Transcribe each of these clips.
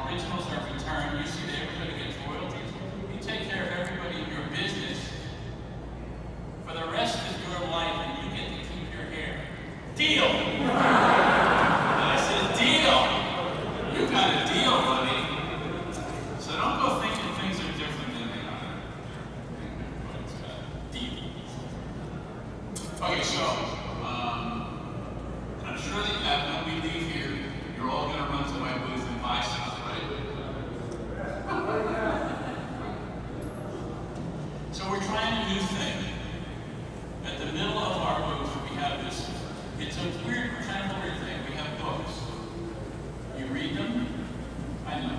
originals are returned. You see that everybody gets royalties. You take care of everybody in your business for the rest of your life, and you get to keep your hair. Deal! I said, deal! You got a deal, buddy. So don't go thinking things are different than they are. Deal. Okay, so, I'm sure that when we leave here, you're all going to run to my booth and buy stuff, right? So we're trying a new thing. At the middle of our booth, we have this, it's a weird, kind of weird thing. We have books. You read them, I know.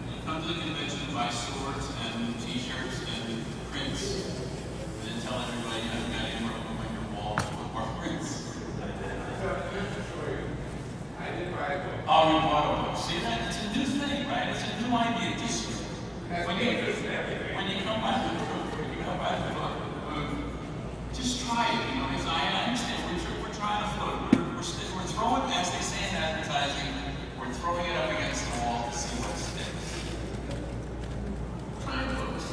You come to the convention and buy swords and t-shirts and prints, and then tell everybody you haven't got any more of them on your wall with more prints. Oh, you bought a book. See that? It's a new thing, right? It's a new idea. Just when you come by the book, just try it. You know, because I understand we're trying to float. We're throwing, as they say in advertising, we're throwing it up against the wall to see what sticks. Try it, folks.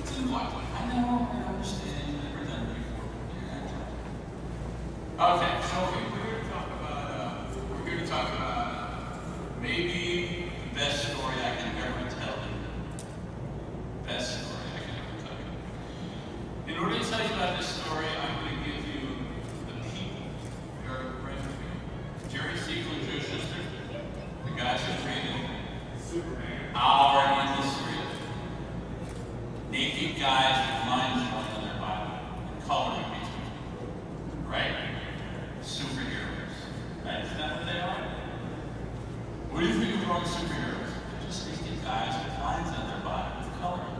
It's in what? I know. I understand. You've never done it before. Okay, so we're here to talk about maybe the best story I can ever tell you. Best story I can ever tell you. In order to tell you about this story, I'm going to give you the people. You're right with me. Jerry Siegel and Joe Shuster, the guys who created our industry. Naked guys with lines drawn on their body and coloring between. Right? Superheroes. Right? Isn't that what they are? What do you think of drawing superheroes? They're just naked guys with lines on their body with coloring.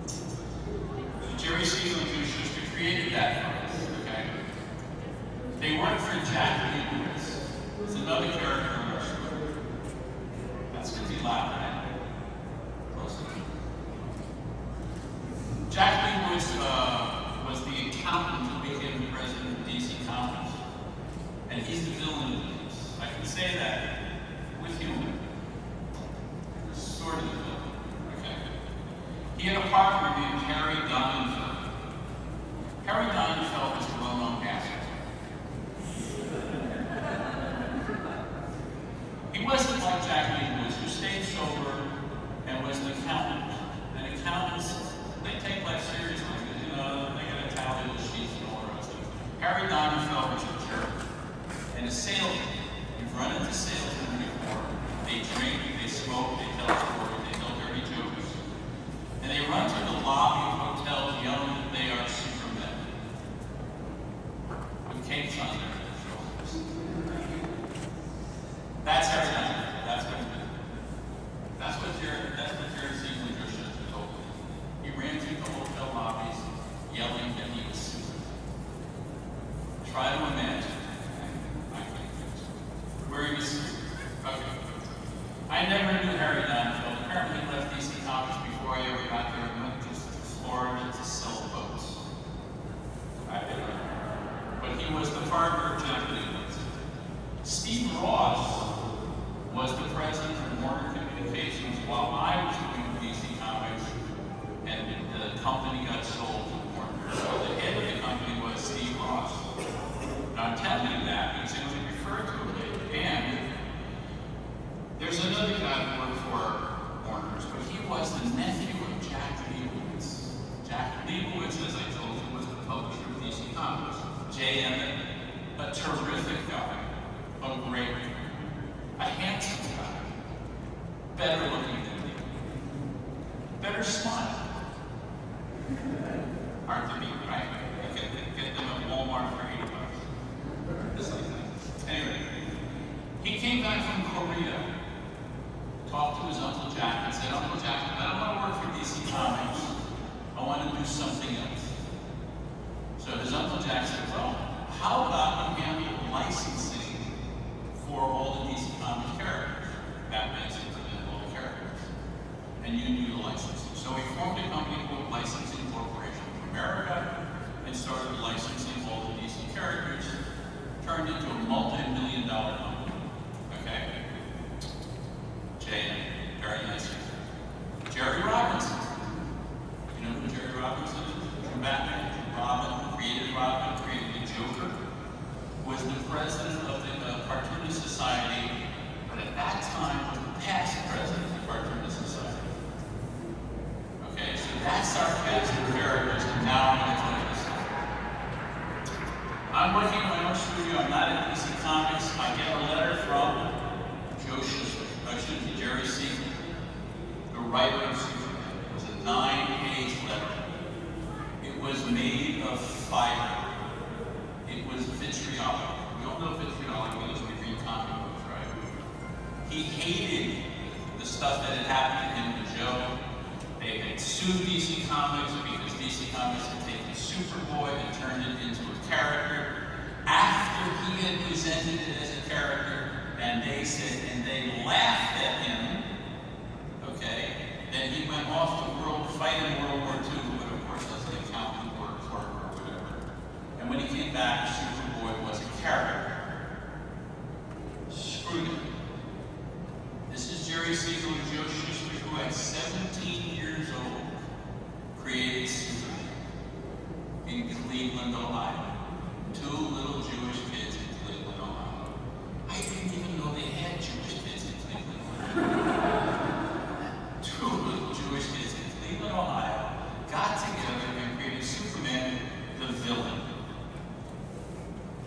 So Jerry Siegel and Joe Shuster created that for us, okay? They worked for Jack Leibowitz. It's another character in our story. That's because he's loud, right? Close enough. Jack Leibowitz was the accountant who became the president of DC Comics. And he's the villain of this. I can say that with humor. Sort of the villain. Okay. He had a partner named Harry Donenfeld. Harry Donenfeld was a well-known pastor. He wasn't like Jack Leibowitz, who stayed sober and was an accountant. And accountants, they take life seriously because, you know, they got to tally the sheets and all the rest of it. Harry Donenfeld was a jerk. And a salesman. You've run into salesmen before. They drink, they smoke, they tell stories, they tell dirty jokes. And they run to the lobby of hotels yelling that they are supermen. With capes on their shoulders. That's Harry Donenfeld. That's what he did. That's what Jerry Siegel and Joe Shuster told me. He ran through the hotel lobbies yelling that he was Superman. Try to imagine. Where he was. Okay. I never knew Harry Donenfeld. Apparently he left DC Comics before I ever got there and went to Florida to sell boats. I didn't know. But he was the partner of Jack Leibowitz. Steve Ross was the president of Warner Communications while I was doing DC Comics, and the company got sold to Warner. So the head of the company was Steve Ross. Now I'm telling you that because it was referred to it. And there's another guy who worked for Warner's, but he was the nephew of Jack Leibowitz. Jack Leibowitz, as I told you, was the publisher of DC Comics. J.M. a terrific guy, a great guy, a handsome guy, better looking than me, better smile. Hard to beat, right? Get them at Walmart for $80. Anyway. He came back from Korea, talked to his Uncle Jack, and said, Uncle Jack, I don't want to work for DC Comics. I want to do something else. So his Uncle Jack said, well, how about you handle licensing for all the DC Comics characters? Batman, Superman, all the characters. And you do the licensing. So he formed a company called Licensing Corporation of America and started licensing all the DC characters, turned into a multi-million-dollar company. Okay? J.M. that time was the past president of the Cartoonist Society. Okay, so that's our cast of characters, and now I'm going to tell you the story. I'm working in my own studio. I'm not at DC Comics. I get a letter from Jerry Siegel, the writer of Superman. It was a 9-page letter. It was made of fire. It was vitriolic. We all know vitriolic because we read comic books, right? He hated the stuff that had happened to him and Joe. They had sued DC Comics because DC Comics had taken Superboy and turned it into a character after he had presented it as a character, and they said, and they laughed at him, okay? Then he went off to fight in World War II, but of course doesn't account for work or whatever. And when he came back, Superboy was a character. Screwed him. This is Jerry Siegel and Joe Shuster, who at 17 years old created Superman in Cleveland, Ohio. 2 little Jewish kids in Cleveland, Ohio. I didn't even know they had Jewish kids in Cleveland, Ohio. 2 little Jewish kids in Cleveland, Ohio got together and created Superman, the villain.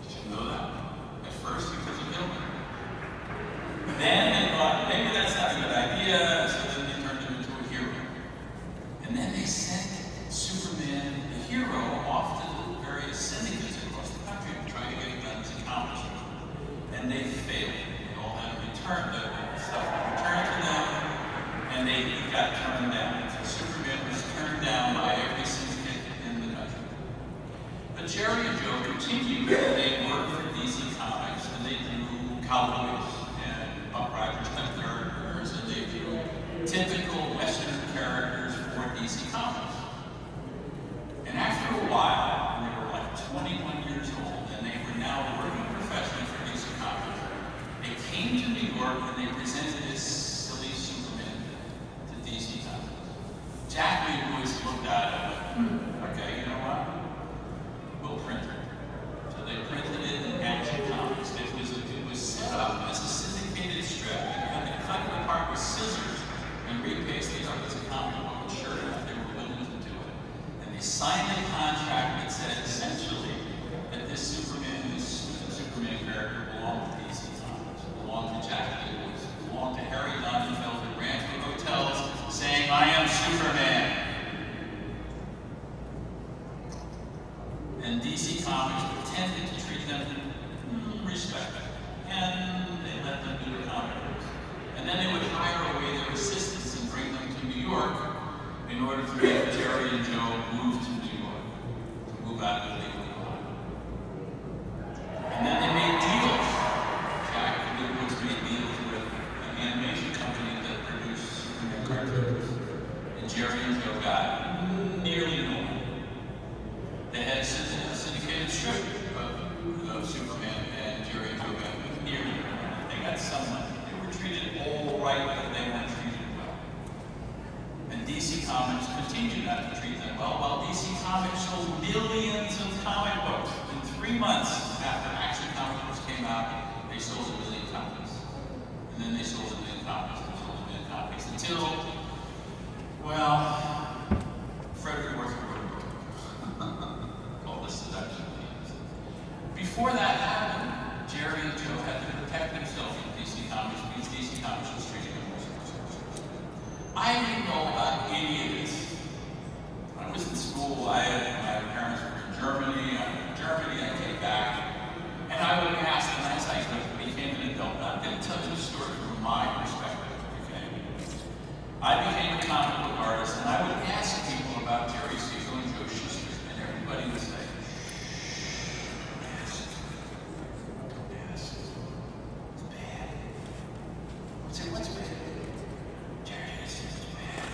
Did you know that? At first, he was a villain. Then they thought, maybe that's not a good idea, so then they turned him into a hero. And then they sent Superman, the hero, off to the various syndicates across the country to try to get it done as a comic strip. And they failed. They all had to return the stuff returned to them, and they got turned down. So Superman was turned down by every syndicate in the country. But Jerry and Joe continued, and they worked for DC Comics, and they drew cowboys and Buck Rogers type characters, and they drew typical Western characters for DC Comics. And after a while, when they were like 21 years old, and they were now working professionally for DC Comics, they came to New York and they presented this silly Superman to DC Comics. Jack Lewis looked at it and went, okay, you know what? We'll print it. So they printed it in Action Comics. It was set up as a syndicated strip. You had to cut it apart with scissors and repaste it up as a comic book. Sure enough, they were willing to do it. And they signed a contract that said essentially that this Superman character belonged to DC Comics, belonged to Jack Lewis, belonged to Harry Donenfeld, who ran through hotels saying, I am Superman. And DC Comics pretended to treat them respectfully, and they let them do the comic books. And then they would hire away their assistants and bring them to New York in order to make Jerry and Joe move to New York, to move out of Cleveland, Ohio. And then they made deals. Jack Lewis made deals with an animation company that produced Superman cartoons. And Jerry and Joe got nearly no money. They had a syndicated strip of Superman, and Jerry and Joe got nearly no money. They got some money. They were treated all right, but they weren't treated well. And DC Comics continued not to treat them well, while DC Comics sold millions of comic books. In 3 months after Action Comic Books came out, they sold 1 million copies. And then they sold 1 million copies, and sold 1 million copies, until, well, Frederick Worth called The Seduction. Before that happened, Jerry and Joe had to protect themselves from DC Comics because DC Comics was treating them worse. I didn't know about any of this. When I was in school, my parents were in Germany. I came back, and I would ask them as I became an adult. I'm going to tell you the story from my perspective, okay? I became a comic book artist, and I would ask people about Jerry Siegel and Joe Shuster, and everybody would say, yes, it's bad. I'd say, what's bad? Jerry Siegel is bad.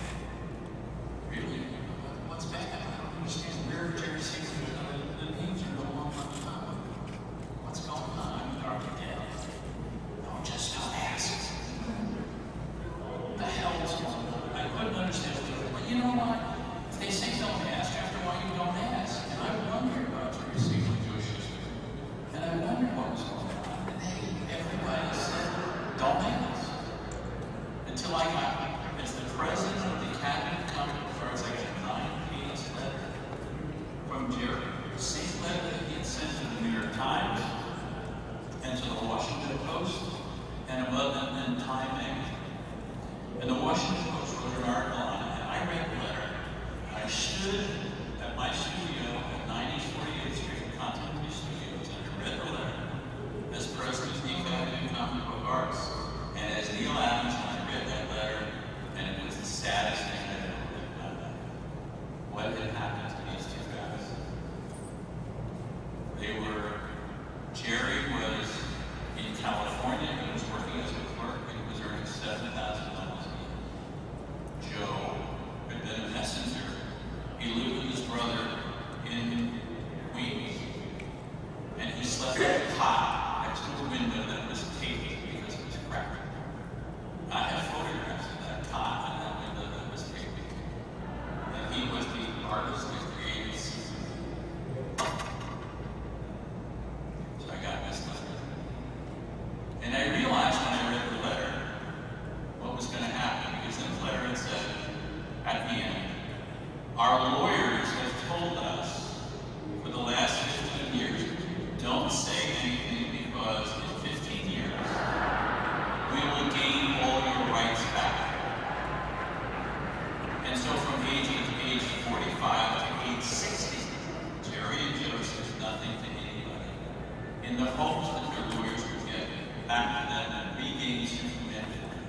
chain of command for him.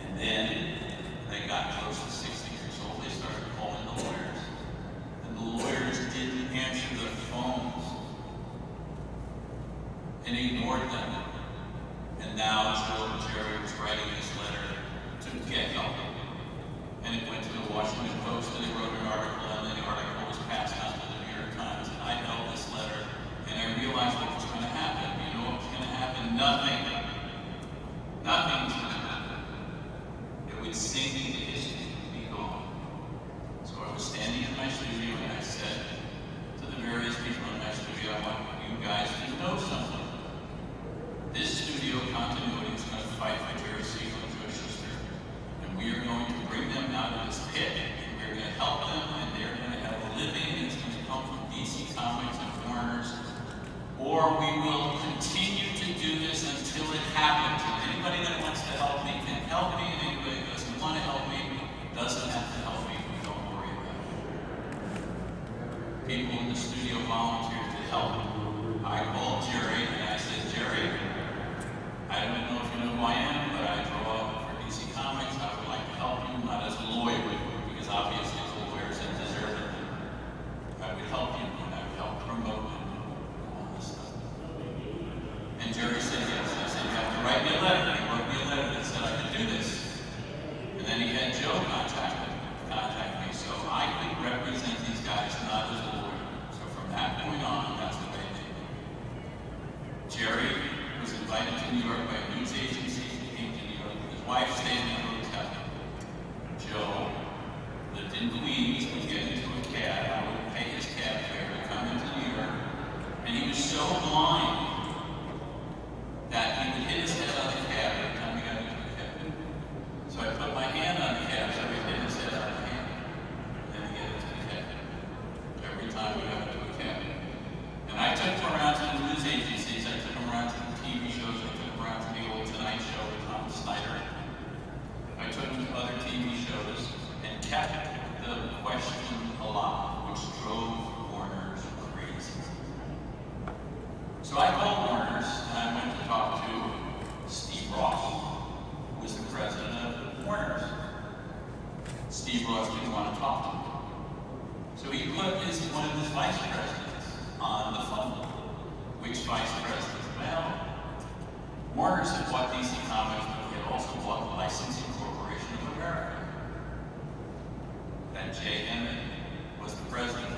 And then they got close to 60 years old, they started calling the lawyers. And the lawyers didn't answer the phones and ignored them. And now Jerry was writing this letter to get help. And it went to the Washington Post, and they wrote an article, and then the article was passed on to the New York Times. And I held this letter, and I realized what was going to happen. You know what was going to happen? Nothing. Nothing was going to happen. It would sink into history and be gone. So I was standing in my studio, and I said to the various people in my studio, I want you guys to know something. This studio continuity is going to fight for Jerry Siegel and Joe Shuster. And we are going to bring them out of this pit. And we're going to help them, and they're going to have a living that's going to come from DC Comics and Warner's. Or we will continue to do this until it happens. And anybody that wants to help me can help me, and anybody that doesn't want to help me doesn't have to help me. Don't worry about it. People in the studio volunteered to help. I called Jerry, and I said, Jerry, I don't know if you know who I am, but I draw for DC Comics. I would like to help you, not as a lawyer, because obviously as a lawyer said deserve it. I would help you, and I would help promote and all this stuff. And Jerry said yes. I said, you have to write me a letter. He wrote me a letter that said I could do this. And then he had Joe contact me, so I could represent these guys not as a lawyer. So from that point on, that's the way they did it. Jerry was invited to New York by a news agency. He came to New York with his wife, stayed in a hotel. Joe lived in Queens, would get into a cab. I would pay his cab fare to come into New York. And he was so blind that he would hit his head on the cab every time he got into a cab. So I put my hand on the cab so he'd hit his head on the hand. Then he'd get into the cab. Every time we got into a cab. And I took him around to the news agencies. I took him around to the TV shows. I took him around to the old Tonight Show with Tom Snyder. I took him to other TV shows and kept the question alive, which drove Warner's crazy. So I called Warner's and I went to talk to Steve Ross, who was the president of Warner's. Steve Ross didn't want to talk to me. So he put one of his vice presidents on the phone. Which vice president? Well, Warner's had bought DC Comics, but he had also bought the Licensing Corporation of America. And Jay Emmett was the president.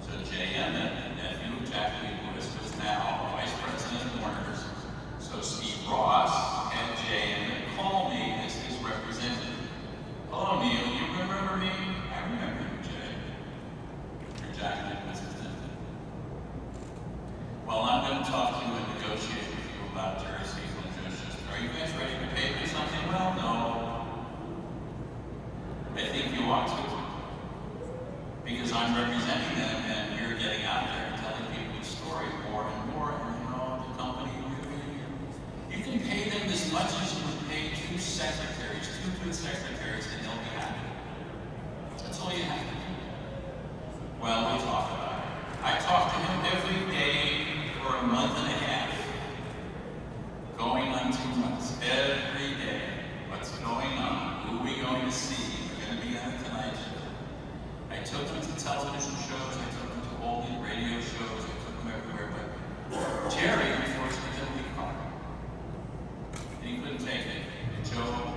So Jay Emmett, nephew of Jack Lewis, was now vice president of Warner's. So Steve Ross had Jay Emmett call me as his representative. Hello, Neil, you remember me? I remember you, Jay. You're Jack Lewis' nephew. Well, I'm going to talk to you and negotiate with you about Jerry Siegel and Joe Shuster. Are you guys ready to pay me something? Well, no. I think you ought to. Because I'm representing them and you're getting out there and telling people the story more and more. And you know, the company really, you can pay them as much as you would pay two secretaries, two good secretaries, and they'll be happy. That's all you have to do. Well, we talk about it. I talked to him every day for a month and a half, going on 2 months, every day. What's going on? Who are we going to see? We're going to be on the Tonight Show. I took him to television shows, I took him to all the radio shows, I took him everywhere, but Jerry, unfortunately, didn't leave home. And he couldn't take it. And Joe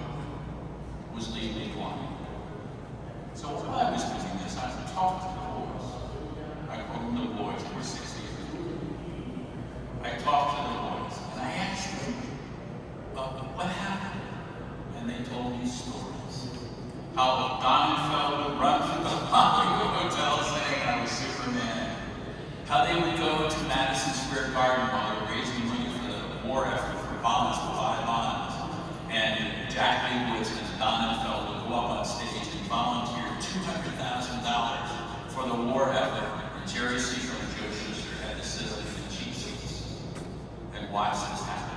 was legally blind. So while I was doing this, I would talk to the boys. I called them the boys, they were 60 years old. I talked to the boys, and I asked them, what happened? And they told me stories. How Donenfeld would run through the Hollywood Hotel saying I was Superman. How they would go to Madison Square Garden while they were raising money for the war effort for bonds, to buy bonds. And Jack Lewis and Donenfeld would go up on stage and volunteer $200,000 for the war effort. And Jerry Siegel and Joe Shuster had to sit up in the cheap seats and watch this happen.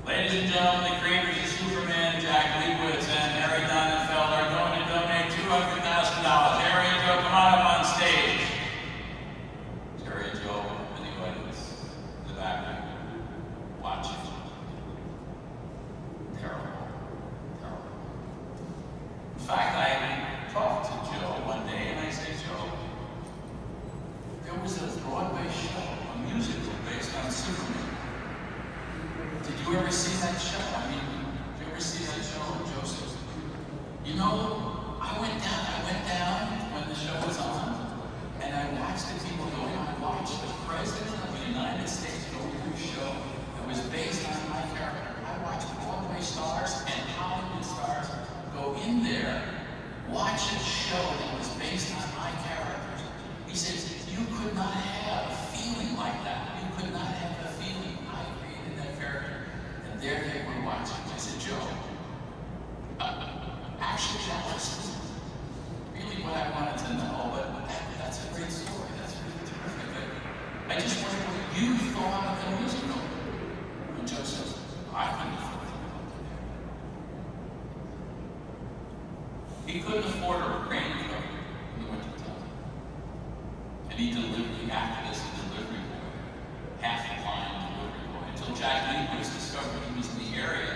Ladies and gentlemen, the creators of Superman, Jack Lewis and Harry Donenfeld are going to donate $200,000. Harry and Joe, come on up on stage. Jerry and Joe in the audience, in the back, watching. ever see that show? I mean, did you ever see that show with Joseph? You know, I went down when the show was on, and I watched the people going on. I watched the President of the United States go through a show that was based on my character. I watched Broadway stars and Hollywood stars go in there, watch a show that was based on my characters. He says, you could not have a feeling like that. You could not have a feeling. I created that character. And there they were watching. I said, Joe, actually that was really what I wanted to know, but that's a great story. That's really terrific. I just wondered what you thought of the musical. And Joe says, I couldn't afford it. He couldn't afford a raincoat in the wintertime. And he acted as a delivery boy, half-blind delivery boy, until Jack Lee was discovered he was in the area,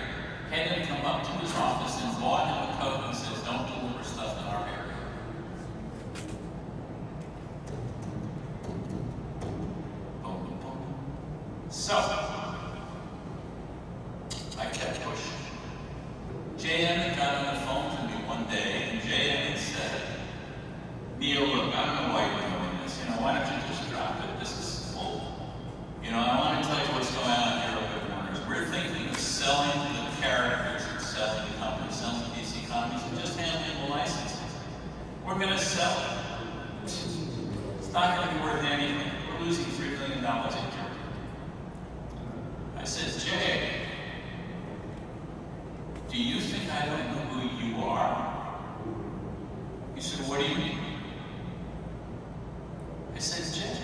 had him come up to his office and bought him a coat and says, don't deliver stuff in our area. Boom, boom, boom. So, I kept pushing. J.M. had got on the phone to me one day, and J.M. had said, Neil, look, I don't know why you're doing this. You know, why don't you just drop it? This is old. You know, I want to tell you what's going on here at Warner's. We're thinking of selling the characters and selling the company, selling DC Comics, and just handling the licensing. We're going to sell it. It's not going to be worth anything. We're losing $3 million a year. I said, Jay, do you think I don't know who you are? He said, what do you mean? I said, Jay,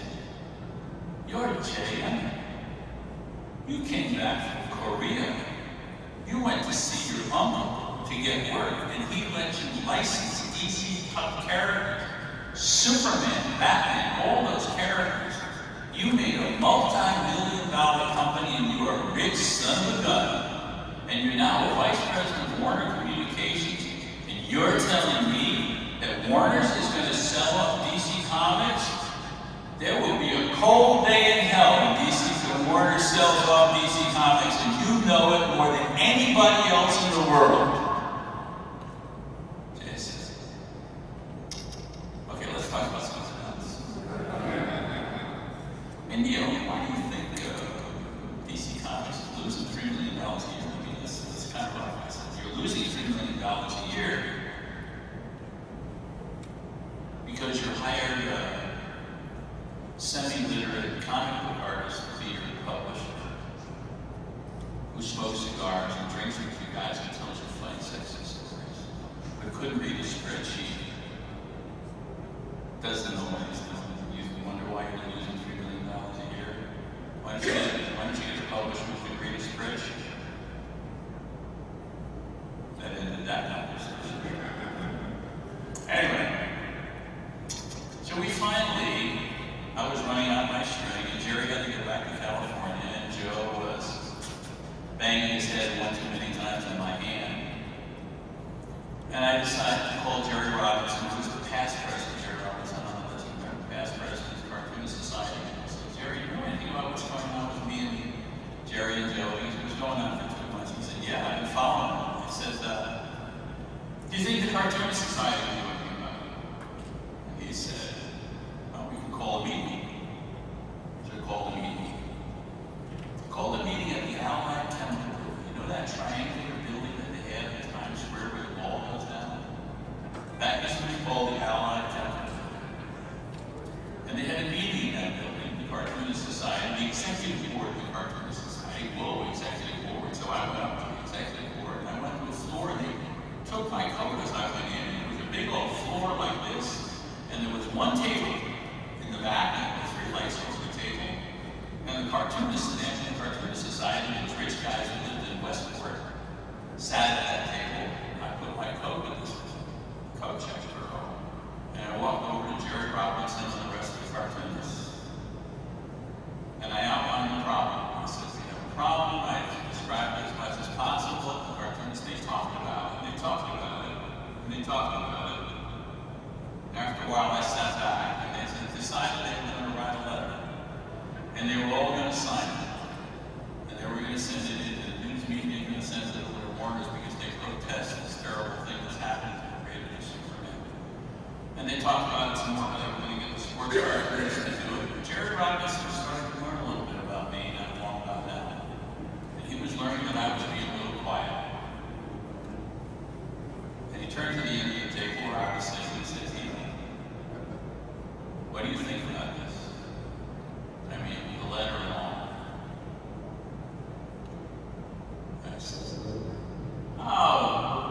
you're J.M. You came back from Korea. You went to see your uncle to get work, and he let you license DC characters. Superman, Batman, all those characters. You made a multi-million-dollar company, and you're a rich son of a gun. And you're now a vice president of Warner Communications, and you're telling me that Warner's is going to sell off DC Comics? There will be a cold day in hell when Warner sells off DC Comics, and you know it more than anybody else in the world. Jay says, okay, let's talk about something else. And Neil, why do you think DC Comics is losing $3 million a year? I mean, this is kind of rough. I said, you're losing $3 million a year because you hired semi-literate comic book artist to be your publisher, who smokes cigars and drinks with you guys and tells you funny sexy stories, but couldn't read a spreadsheet, doesn't know what he's doing. You wonder why you're losing $3 million a year? Why don't you get a publisher who can read a spreadsheet? That ended that conversation. Anyway, so we finally, I was running out my string, and Jerry had to get back to California, and Joe was banging his head one too many times on my hand. And I decided to call Jerry Robinson, who's the past president. Jerry Robinson, I don't know if you remember, past president of the Cartoonist Society. And I said, Jerry, you know anything about what's going on with me and Jerry and Joe? He was going on for 2 months. He said, yeah, I've been following him. He said, do you think the Cartoonist Society will do anything about it? And he said, well, we can call a meeting. So we called a meeting. Called a meeting at the Allied Temple. You know that triangular building that they have in Times Square where the wall goes down? That used to be called the Allied Temple. And they had a meeting in that building, the Cartoonist Society, the executive board of the Cartoonist Society. Whoa, executive board. So I went up to the executive board, and I went to the floor, and they took my coat as I went in, and it was a big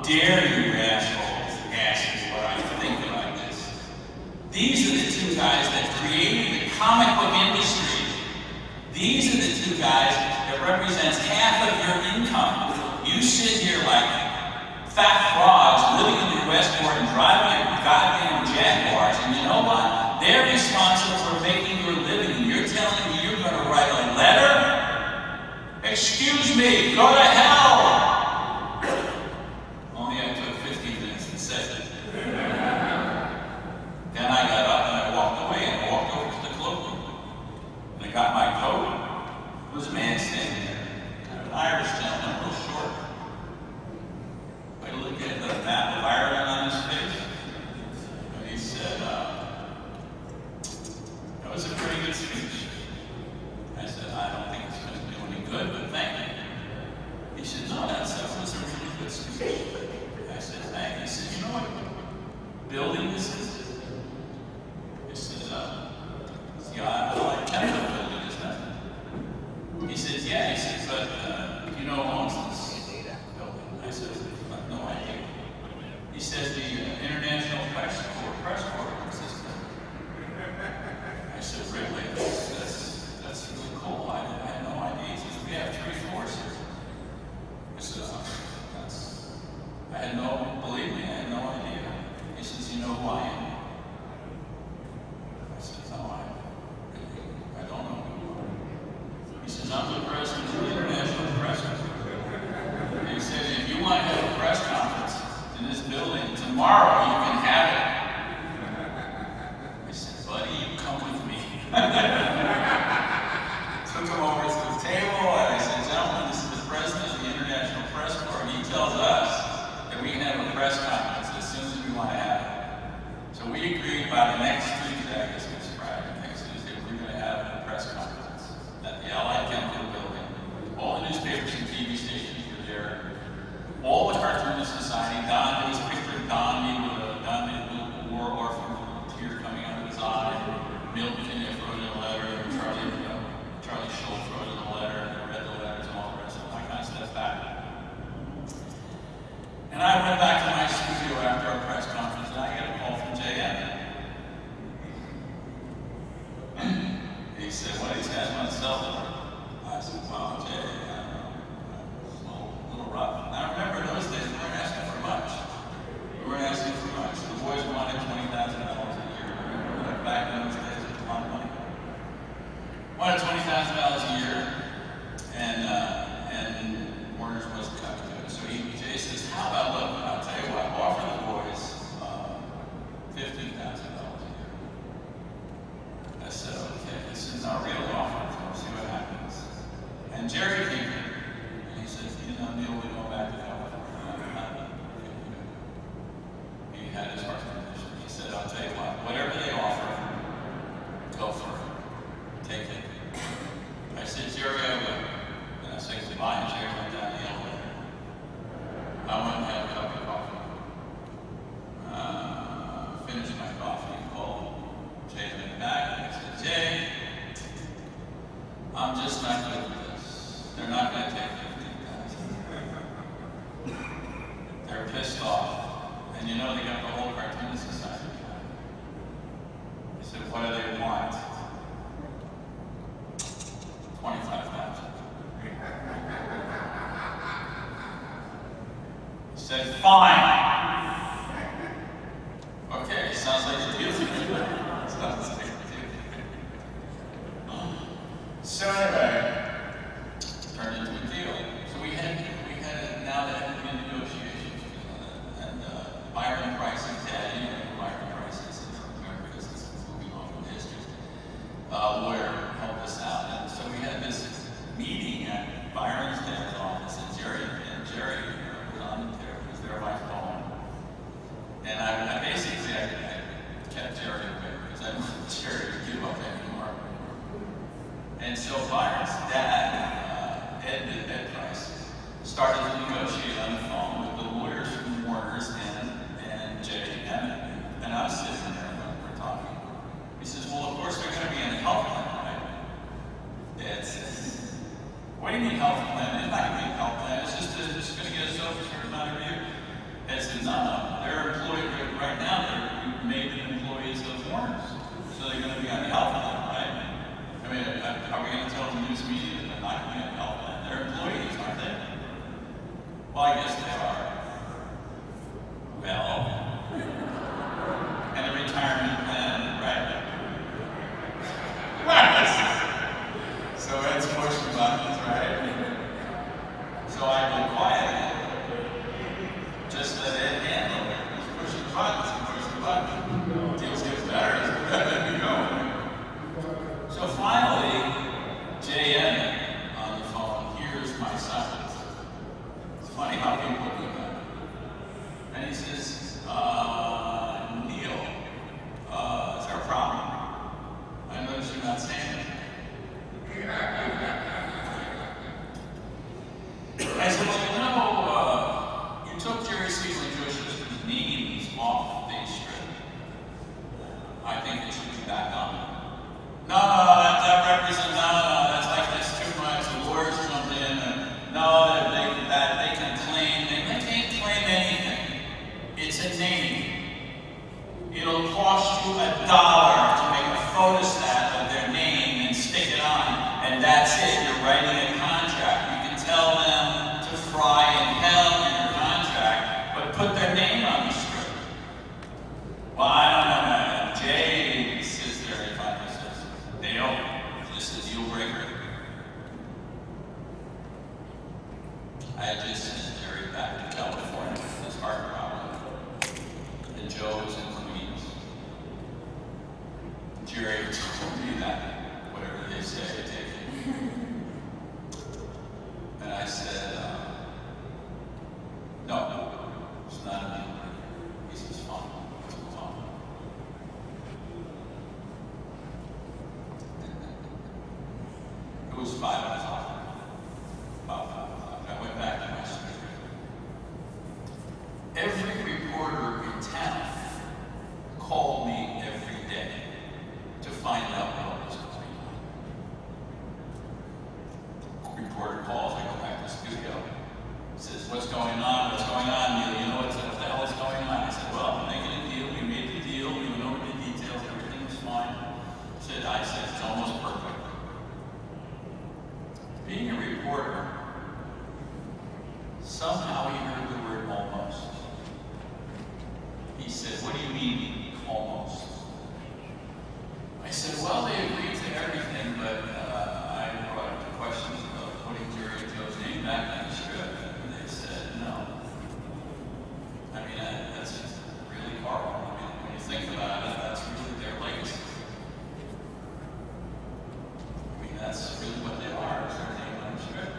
dare you assholes ask me what I think about this? These are the two guys that created the comic book industry. These are the two guys that represents half of your income. You sit here like fat frogs living in your Westport and driving your goddamn Jaguars, and you know what? They're responsible for making your living, and you're telling me you're going to write a letter? Excuse me, go to hell! Only I took 15 minutes to say it. Then I got up and I walked away and I walked over to the cloakroom. And I got my coat. There was a man standing there, an Irish gentleman, a little short. I looked at the map of Ireland on his face. And he said, that was a pretty good speech. I said, I don't think it's going to do any good, but thank you. He said, no, that was a really good speech. I said, thank you. He said, you know what building this is? He said, yeah, I like Temple building, isn't it? He said, yeah. He said, but you know who owns this building? I said, I have no idea. He said, the International Press Corps owns this building. I said, really? That's really cool. I had no idea. He says, we have 3 floors here. I said, believe me, I had no idea. He says, you know who I am? I said, no, I don't know who you are. He says, I'm the president of the International Press Corps. And he said, if you want to have a press conference in this building tomorrow, you can have it. I said, buddy, you come with me. Took him over to the table, and I said, gentlemen, this is the president of the International Press Corps, and he tells us that we can have a press conference as soon as we want to have it. So we agreed by the next Tuesday, I guess it was Friday, next Tuesday, we were going to have a press conference at the Allied Chemical Building. All the newspapers and TV stations were there. All the Cartoonist Society, Don, there was a picture of Don with a war orphan with a tear coming out of his eye. Milton wrote in a letter, and Charlie Schultz wrote in a letter, and I read the letters and all the rest of it. I kind of stepped back. And I went back to my studio after our press conference, and I got a call from JM. He said, what do these guys want to sell for? I said, well, Jay, I don't know. It's a little rough. And I remember in those days, we weren't asking for much. We weren't asking for much. The boys wanted $20,000 a year. Remember, back in those days, it was a lot of money. Wanted $20,000 a year, and Warner's wasn't coming to it. So Jay says, how about, look, I'll tell you what, offer the boys $15,000 a year. I said, okay, this is our real offer, so we'll see what happens. And Jerry came in, and he says, you know, Neil, we go back to California. He had his heart condition. He said, I'll tell you what, whatever they offer, go for it. Take it. I said, Jerry, I will. And I said goodbye, and Jerry went down the elevator. I went and had a cup of coffee. Finished my coffee, called Jay back, and I said, Jay, I'm just not good with this. They're not going to take 15,000. They're pissed off. And you know they got the whole Cartoonist Society. I said, what do they want? 25,000. He said, fine. Okay, sounds like a deal to me. Sounds like a deal. So anyway, turned into a deal. So we had now that had been negotiations, and Byron Price and Ted, you know who Byron Price is, because it's moving on from history. Lawyer helped us out, and so we had this meeting at Byron's dad's office, and Jerry was on there, was there by phone, and I basically kept Jerry away because I didn't want Jerry to give up anymore. And so Byron's dad, Ed Price, started to negotiate on the phone with the lawyers from Warner's and Jay Emmett, and I was sitting there when we're talking. He says, well, of course, they're going to be in a health plan, right? Dad says, what do you mean health plan? It's not going to be a health plan. It's just going to get us over a certain amount of years. said, no, they're employed right now. They're made them employees of Warner's, so they're going to be on the health plan, right? I mean, are we going to tell the news media that they're not going to be on the health plan? They're employees, aren't they? Well, I guess they are. Well, and a retirement plan, right? So Ed's pushing buttons, right? So I go quiet. Just let Ed handle it. He's pushing the buttons, he pushes the buttons. Deals gets better, you know. So finally, JM on the phone hears my silence. It's funny how people do that. And he says, Neil, is there a problem? I notice you're not saying anything. I said, well, you know, you took Jerry Siegel-Josh's names off the strip. I think it should be back on. No, that represents, no, that's like, that's too much. The lawyers jumped in, and no, they can claim, they can't claim anything. It's a name. It'll cost you $1 to make a photostat of their name and stick it on, and that's it. You're writing a contract. You can tell them to fry in hell in your contract, but put their name on the strip. Well, I don't know. Jay says there, if I says, Dale, this is a deal breaker. I just sent Jerry back to California with his heart problem. And Joe was in Queens. Jerry told me that whatever they say, take it. And I said, no, it's not a deal breaker. He says, fine, let's move on. It was 5 o'clock. About 5 o'clock. I went back to my studio. Every reporter in town called me every day to find out what was going on. Reporter calls, I go back to the studio. Says, what's going on? What's going on, Neil? You know what the hell is going on? I said, well, we're making a deal. We made the deal. We went over the details. Everything was fine. I said, it's almost perfect. Being a reporter, somehow he heard the word almost. He said, what do you mean, almost? I said, well, they agreed to everything, but I brought up the questions about putting Jerry and Joe's name back in the script, and they said no. I mean, that's really horrible. I mean, when you think about it, that's really their legacy. I mean, that's really what they are, is their name on the script.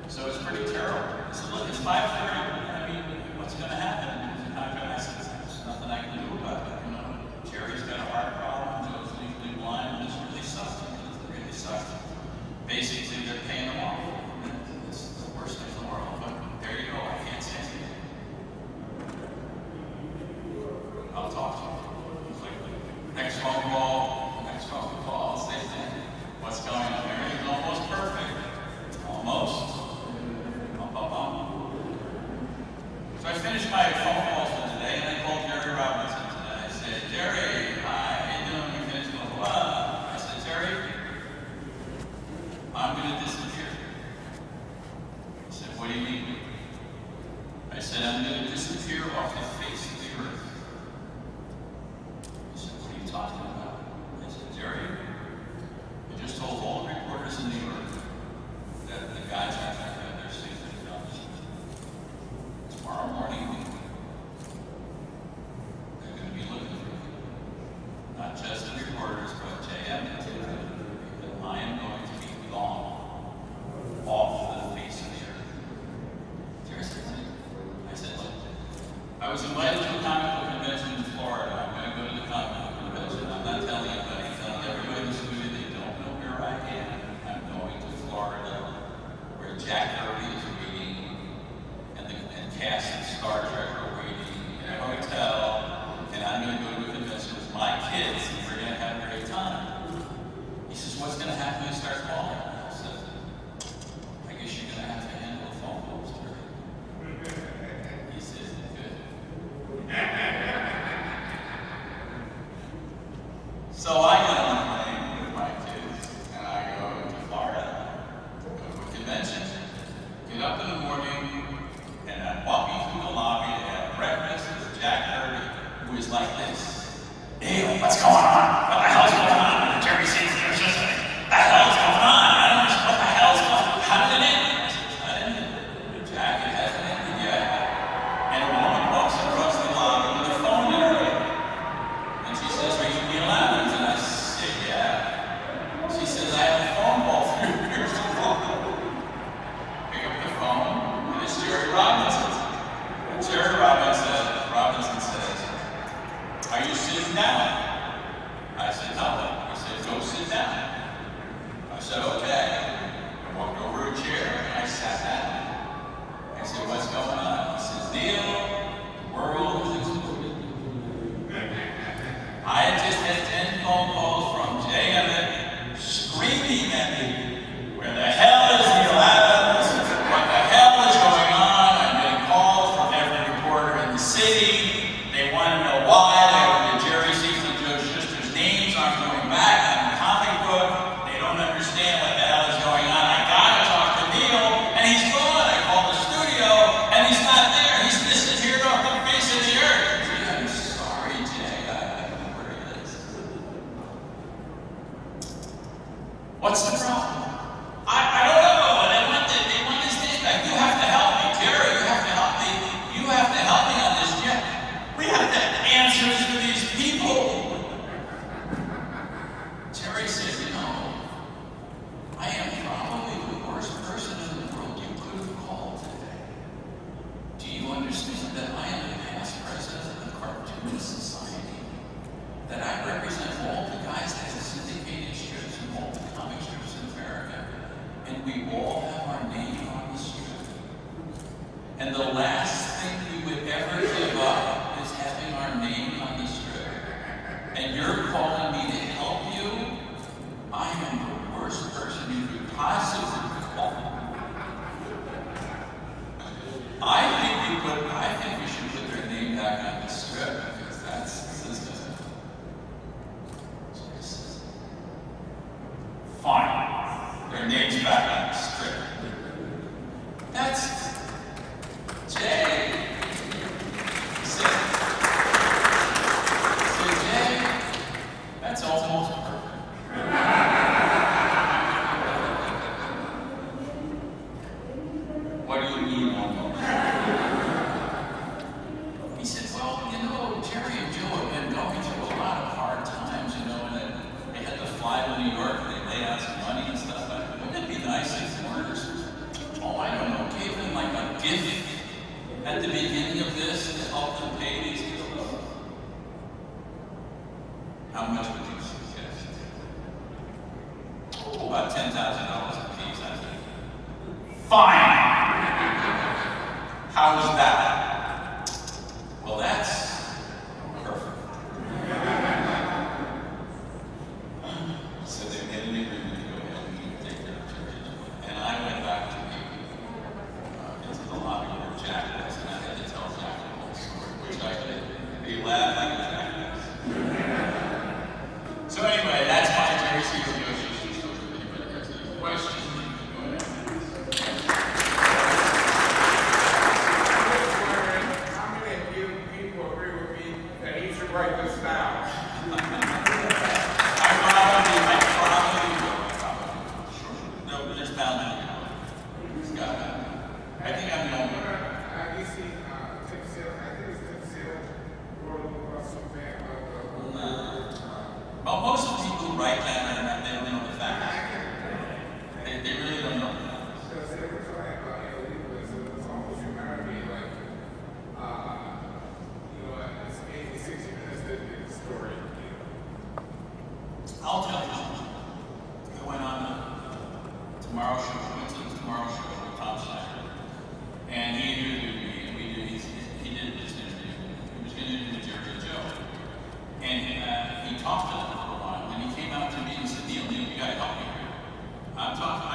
So it's pretty terrible. I said, look, it's 5:30. I mean, what's going to happen? I said, there's nothing I can do about it. You know, Jerry's got a heart problem, Joe's legally blind, and this really sucks. It really sucks. Basically, they're paying them off. It's the worst thing in the world, but there you go. I can't say anything. I'll talk to you. Next phone call, same thing. What's going on? Everything's almost perfect. Almost. So I finished my phone calls for today, and I called Jerry Robinson today. I said, Jerry, hi, how you doing? You finished? Blah, blah. I said, Jerry, I'm going to disappear. He said, what do you mean? I said, I'm going to disappear off the face of the earth. He said, what are you talking about? I said, Jerry, I just told all the reporters in New York that the guys are going to have their signatures on the street. Tomorrow morning, they're going to be looking for me. Not just the reporters, but JM too. That I am going to be gone off the face of the earth. Seriously? I said, look, I was invited to a comic book convention in Florida. I'm going to go to the comic book convention. I'm not telling anybody. I'm telling everybody in the studio they don't know where I am. I'm going to Florida, where Jack Kirby is reading, and cast and Star Trek are waiting in a hotel, and I'm going to go to a convention with my kids, and we're going to have a great time. He says, what's going to happen when you start calling? I said, I guess you're going to have to handle the phone calls, Jerry. He said, good. up in the morning and I'm walking through the lobby to have breakfast with Jack Kirby, who is like this. Neil, what's going on? What the hell's going on? Jerry sees you just like, what the hell's going on? I don't understand what the hell's going on. How did it end? I said, it's not ended. Jack, it hasn't ended yet. And a woman walks across the lobby with a phone in her hand. And she says, are you Neil Adams? And I say, yeah. She says, I have a phone call for you. Here's the phone. Pick up the phone, and it's Jerry Robinson. And Jerry Robinson says, are you sitting down? I said, no. He said, go sit down. I said, okay. I walked over to a chair, and I sat down. I said, what's going on? He says, Neil, the world is exploding. I had just had 10 phone calls from Jay Emmett screaming at me, where the hell is Neil Adams? What the hell is going on? I'm getting calls from every reporter in the city. They want to know why. Jerry sees and Joe Shuster's names aren't going back on the comic book. They don't understand what the hell is going on. I gotta talk to Neil, and he's gone. I called the studio, and he's not there. He's disappeared off the face of the earth. Gee, I'm sorry, Jay. I don't know where he is. What's the problem? I don't know. They want his name back. You have to help me, Jerry. You have to help me. You have to help me on this, Jay. We have to have answers for these people. Jerry said, you know, I am probably the worst person in the world you could have called today. Do you understand that I am the past president of the Cartoonist Society? That I represent all the guys that have syndicated strips and all the comic strips in America. And we all have our name on the strip. And the last thing we would ever give up is having our name on the strip. And you're calling me to help you? I am the worst person you could possibly call. I think we should put their name back on the strip, because this doesn't. Fine. Their name's back on the strip. That's Jay. So Jay, that's almost perfect. What do you mean almost? He said, well, you know, Jerry and Joe have been going through a lot of hard times, you know, and they had to fly to New York and they laid out some money and stuff. Wouldn't it be nice if Warner's, I don't know, gave them like a gift at the beginning of this to help them pay these bills? How much would you suggest? Oh, about $10,000 a piece, I think. Fine! How's that? Well, that's perfect. So they made an agreement to go ahead and take their church. And I went back to into the lobby where Jack was, and I had to tell Jack the whole story, which I did. He laughed like a jackass. So anyway, that's my Jerry sees the Yoshi story. If anybody has any questions, go ahead. How many of you people agree with me that he should write this down? I probably will. No, there's bound to be. He's got it. I think I'm the only one. You see, Tip Seal, I think it's Tip Seal, wrote a book about something about Well, most of the people who write that, they don't know the facts. They really don't know the facts. because they were talking about illegalism. It's almost reminded me like, you know, it's 60 minutes to get the story. I'll tell you. I went on the Tomorrow Show. I went to the Tomorrow Show with Tom Snyder. And he interviewed me, and he did this interview. He was going to interview Jerry and Joe. And he talked to them for a while, and he came out to me and said, Neil, you got to help me here. I talked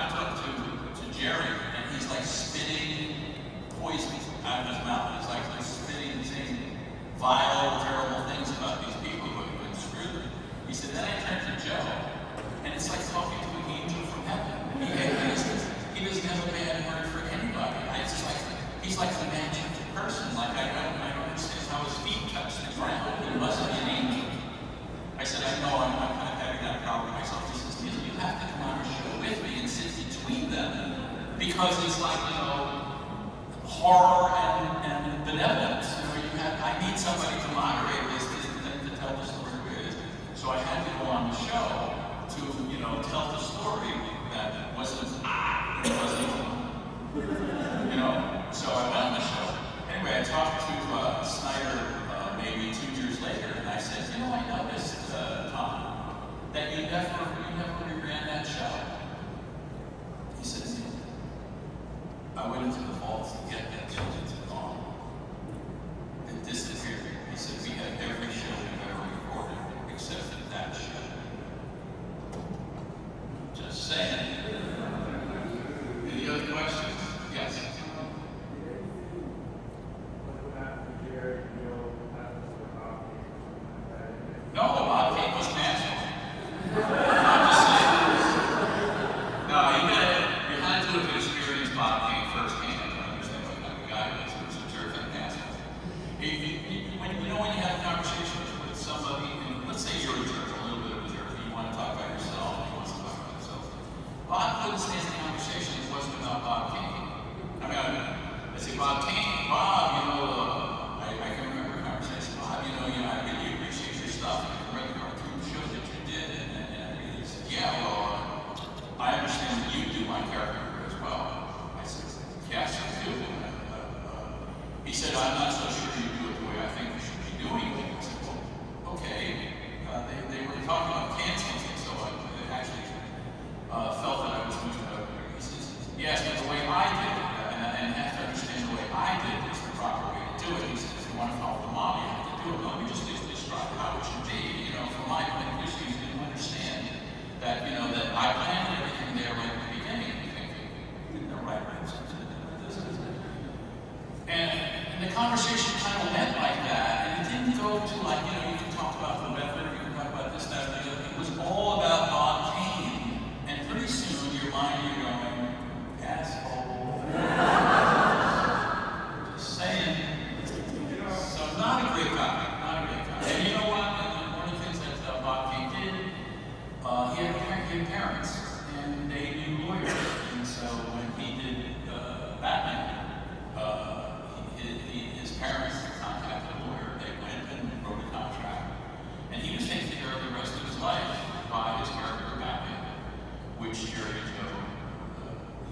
to Jerry, and he's like spitting poison out of his mouth. He's like spitting and saying vile, terrible things about these people who have been screwed. He said, then I turned to Joe, and it's like talking to an angel from heaven. He doesn't have a bad word for anybody. because it's like, horror and benevolence. I need somebody to moderate this and to tell the story with. So I had to go on the show to, tell the story that wasn't, So I went on the show. Anyway, I talked to Snyder maybe 2 years later, and I said, I noticed, Tom, that you never reran that show. He said, I went into the vaults to get that show. It's gone. It disappeared. He said, we have every show we've ever recorded except for that show. Just saying. Any other questions? Yes. No, Bob Kane was canceled. I'm just saying. No, you had to have experienced Bob Kane firsthand to understand what kind of guy he was. He was a jerk and an asshole. When you have a conversation with somebody, and let's say you're a jerk, a little bit of a jerk, and you want to talk about yourself, and he wants to talk about himself. Bob couldn't stand the conversation if it wasn't about Bob Kane. I say, Bob Kane, Bob, I can remember a conversation. Bob, I really appreciate your stuff. I read the cartoon show that you did, and he said, yeah, well, I understand that you do my character as well. I said, yes, I do. He said, I'm not so sure you do it the way I think you should be doing it. I said, well, okay. They were talking about canceling it, so I actually felt that I was moving over. He says, yes, but the way I did it, and you have to understand the way I did it is the proper way to do it. He said, if you want to follow the model, you have to do it. Let me just describe how it should be. From my point of view, so you can understand that, that I planned everything there right at the beginning. Right. And the conversation kind of went like that, and it didn't go to you can talk about the method, you can talk about this, that, and the other. It was all about Bob Kane, and pretty soon your mind, you're going, asshole. Just saying. So not a great guy, And you know what? One of the things that Bob Kane did, he had parents, and they knew lawyers, and so when he did Batman, his parents contacted a lawyer. They went and wrote a contract, and he was taking care of the rest of his life by his character Batman, which here you go.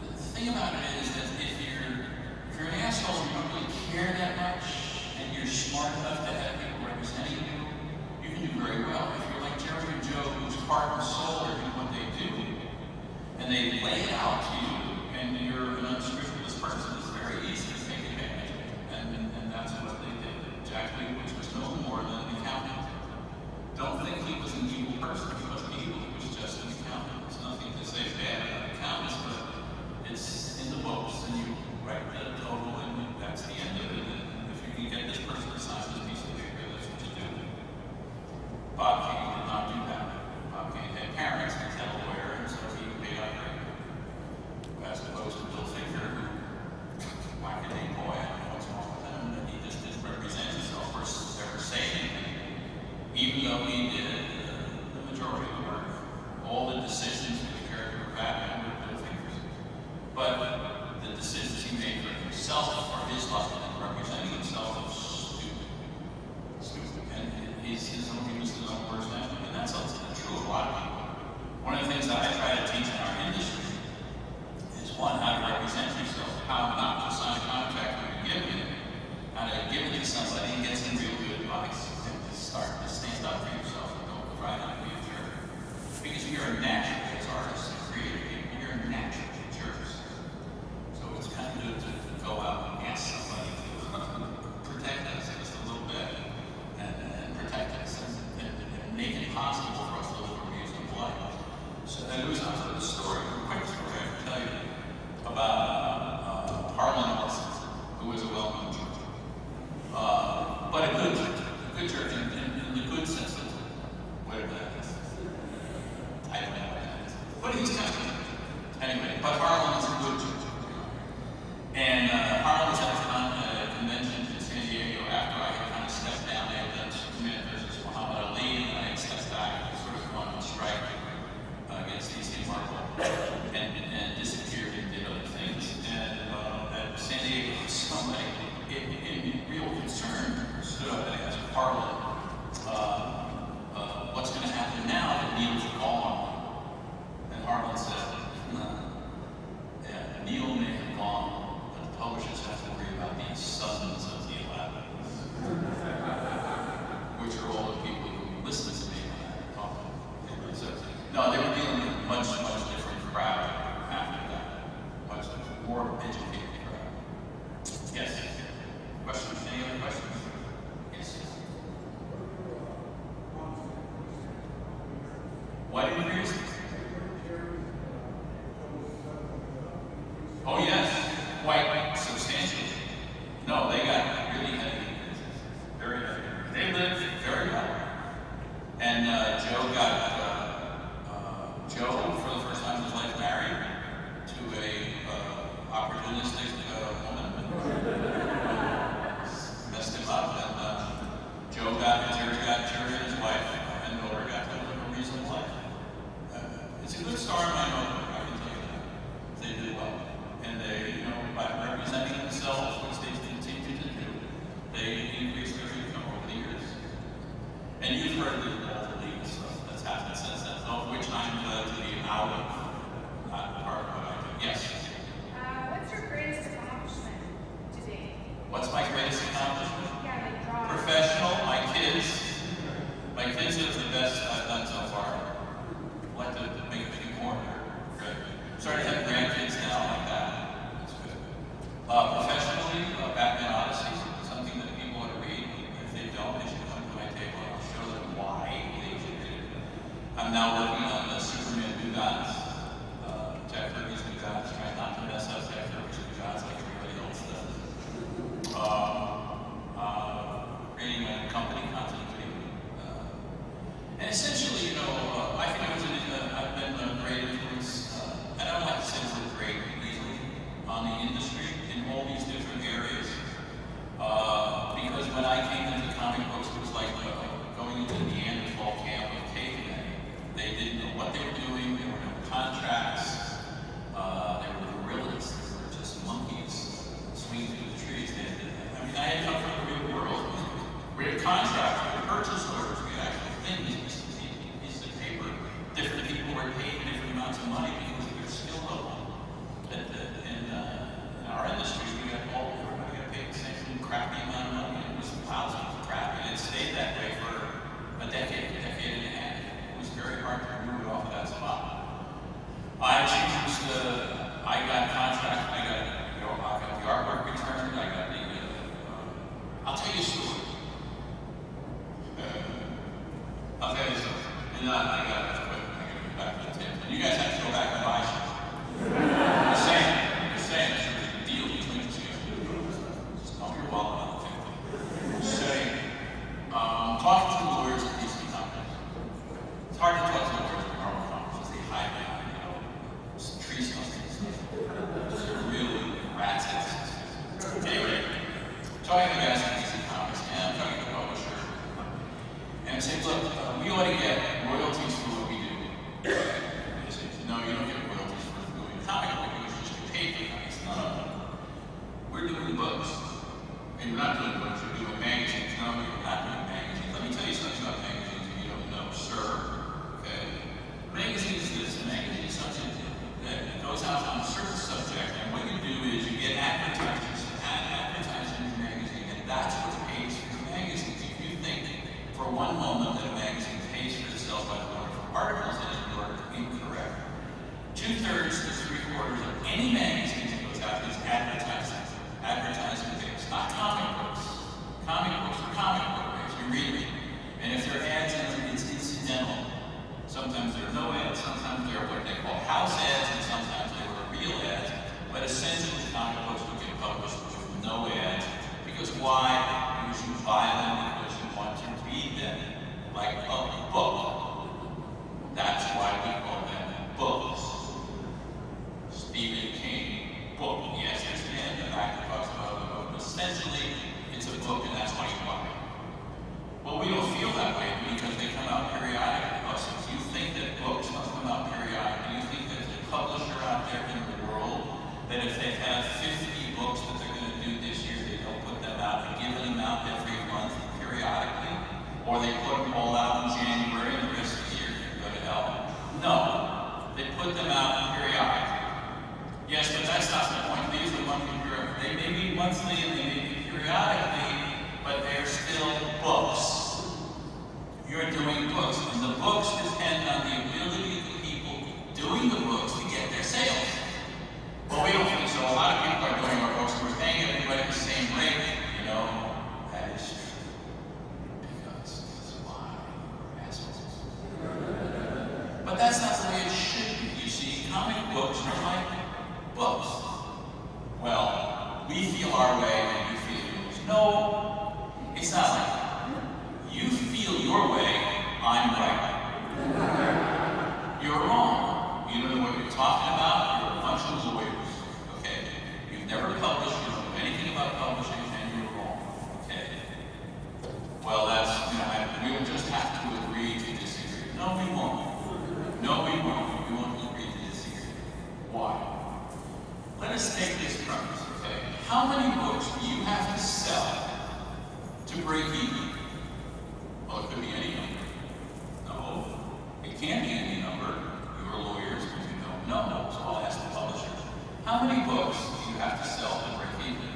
The thing about it is that if you're an asshole and you don't really care that much, and you're smart enough to have people representing you can do very well. If you're like Jerry and Joe, whose heart and soul are in what they do, and they lay it out to you, and you're an unscrupulous person, it's very easy to take advantage of it. And that's what they did. Jack Leibowitz was no more than an accountant. Don't think he was an evil person. He wasn't evil. He was just an accountant. There's nothing to say bad about accountants, but it's in the books, and you write the total, and that's the end of it. And if you can get this person to sign this piece of paper, that's what you do. Bob Kane did not do that. Bob Kane had parents and had a lawyer, and so he paid out very good. As opposed to Bill Finger, who whack-a-day boy, I don't know what's wrong with him, and he just didn't represent himself or ever say anything, even though he did the majority of the work. All the decisions for the character of Batman were Bill Finger's. But the decisions he made for himself or his life and representing himself was stupid. And he was his own worst enemy. And that's true of a lot of people. One of the things that I try to teach in our industry is one, how to represent yourself, how not to sign a contract when you're giving it, how to give it to somebody and get some real good advice, and to start to stand up for yourself and don't try not to be a jerk. Because you're a natural as artists and creative people, you're a natural jerks. So it's kind of good to go out and ask somebody to protect us just a little bit, and protect us, and make it possible for us to live a reasonable life. So that was a story, a quick story I can tell you about Harlan Ellison, who was a well-known jerk. But a good jerk in the good sense of whatever that is. I don't know what that is. But he's kind of good. Anyway, but Harlan is a good jerk. And Harlan was at a convention in San Diego after I had kind of stepped down. They had done Superman versus Muhammad Ali, and I had stepped back and sort of gone on strike against DC Marvel and disappeared and did other things. concerned, stood up and asked Harlan, what's going to happen now that Neil's gone? And Harlan said, yeah, Neil may have gone, but the publishers have to worry about the sons of the 11, which are all the people who listen to me when I talk. So, no, they were dealing with a much, much different crowd after that, much more educated crowd. Yes. Questions? Any other questions? Yes. What increased? Oh yes, quite substantially. No, they got really heavy increases. Very heavy. They lived very well. And Joe, for the first time in his life, married to a opportunistic woman. Messed him up, and Jerry and his wife, and Laura got to live a reasonable life. It's a good star in my notebook, I can tell you that. They did well. And they, by representing themselves, which they continue to do, they increased their income over the years. And you've heard all the legal stuff that's happened since then, of which I'm glad to be out of, not part of what I do. Yes? What's your greatest accomplishment to date? What's my greatest accomplishment? Yeah, like drawing. Professional, my kids. My kids are the best I've done so far. I'd like to make a few more. Good. Starting to have grandkids now like that. That's good. Professionally, Batman Odyssey, something that people ought to read. If they don't, they should come to my table and I'll show them why they should read it. I'm now working on the Superman New Gods, Jack Kirby's New Gods, trying not to mess up Jack Kirby's New Gods like everybody else does. Creating my own company, continuity. And essentially, I think I've been a great influence, and I don't have to say the word great easily, on the industry in all these different areas. Because when I came into comic books, it was like going into the Neanderthal camp of cavemen. They didn't know what they were doing, there were no contracts, there were gorillas, there were just monkeys swinging through the trees. I had come from the real world. We had contracts, we had purchase orders, we had actual things, pieces of paper. Different people were paid different amounts of money because of their skill level. In our industry, everybody got paid the same crappy amount of money. It was lousy, crappy, and it stayed that way for a decade and a half. It was very hard to move it off of that spot. I got contracts, I got the artwork returned, I got the, I'll tell you a story. I'll tell you a story. And I got it quick. I got to get back to the table. You guys have to go back and buy some. Just saying. It's a deal between the two. Just dump your wallet on the table. Just saying. Talking to lawyers at these companies. It's hard to talk to lawyers at normal conferences. They hide behind, some tree stumps and stuff. They're really rats' heads. Anyway, talking to guys at these comics, and I'm talking to the publisher. And I said, look, we ought to get royalties for what we do. And they said, no, you don't get royalties for doing a comic book, you just get paid for comics. No. We're doing books. And we're not doing books, we're doing magazines. No, we're not doing magazines. Let me tell you something about magazines that you don't know, sir. Okay? Magazines is this, magazine is something that goes out on a certain subject, and what you do is you get advertisers to add advertising in your magazine, and that's what pays for the magazines. If you think for one moment that a magazine pays for itself by the number of articles in it, you are incorrect. 2/3 to 3/4 of any magazine that goes out is advertising based, not comic books. monthly and they may be periodically, but they're still books. You're doing books, and the books depend on the ability of the people doing the books to get their sales. Well, we don't think so. A lot of people are doing our books, and we're paying everybody the same rate. You know, that is true. Because that's why we're assholes. But that's not the way it should be. You see, comic books are like books. Well, we feel our way and you feel yours. No, it's not like that. You feel your way, I'm right. You're wrong. You don't know what you're talking about. You're a bunch of lawyers. Okay? You've never published. You don't know anything about publishing, and you're wrong. Okay? Well, that's, we will just have to agree to disagree. No, we won't. No, we won't. We won't agree to disagree. Why? Let us take this premise, okay? How many books do you have to sell to break even? Well, it could be any number. No, it can't be any number. You're lawyers, but you don't know, so I'll ask the publishers. How many books do you have to sell to break even?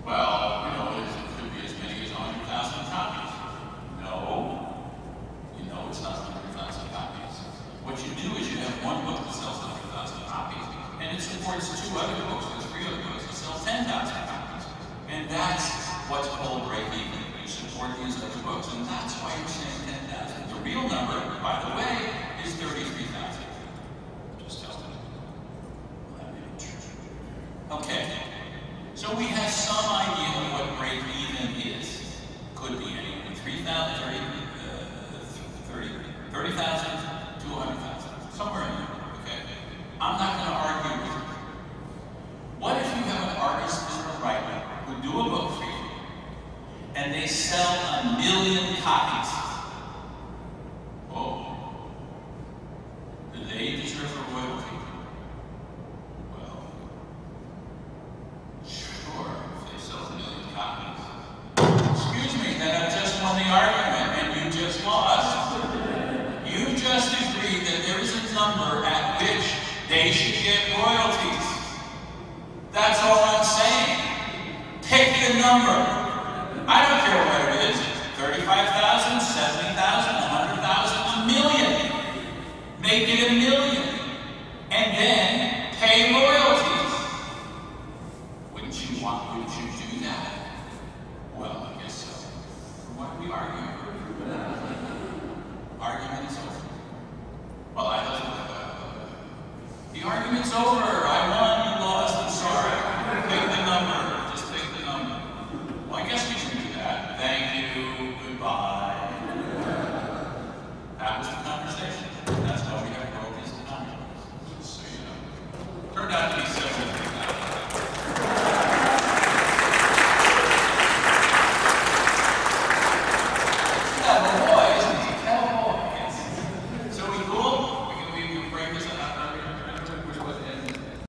Well, it could be as many as 100,000 copies. No, it's not 100,000 copies. What you do is you have one book that sells 100,000 copies, and it supports 2 other books, or 3 other books that sell 10,000 copies. And that's what's called break even. You support these other books, and that's why you're saying 10,000. The real number, by the way, is 33,000. Just tell me. Okay. So we have some idea of what break even is. Could be anywhere 30,000 to 100,000. Somewhere in there. Okay. I'm not going to argue with you. What if you have an artist and a writer who do a book for you, and they sell 1 million copies? Whoa. Do they deserve a royalty? Well, sure, if they sell 1 million copies. Excuse me, then I just won the argument, and you just lost. You just agreed that there is a number at which they should get royalties. That's all I'm saying. Pick the number. I don't care what it is. 35,000, 70,000, 100,000, 1 million. Make it 1 million. And then pay royalties. Wouldn't you do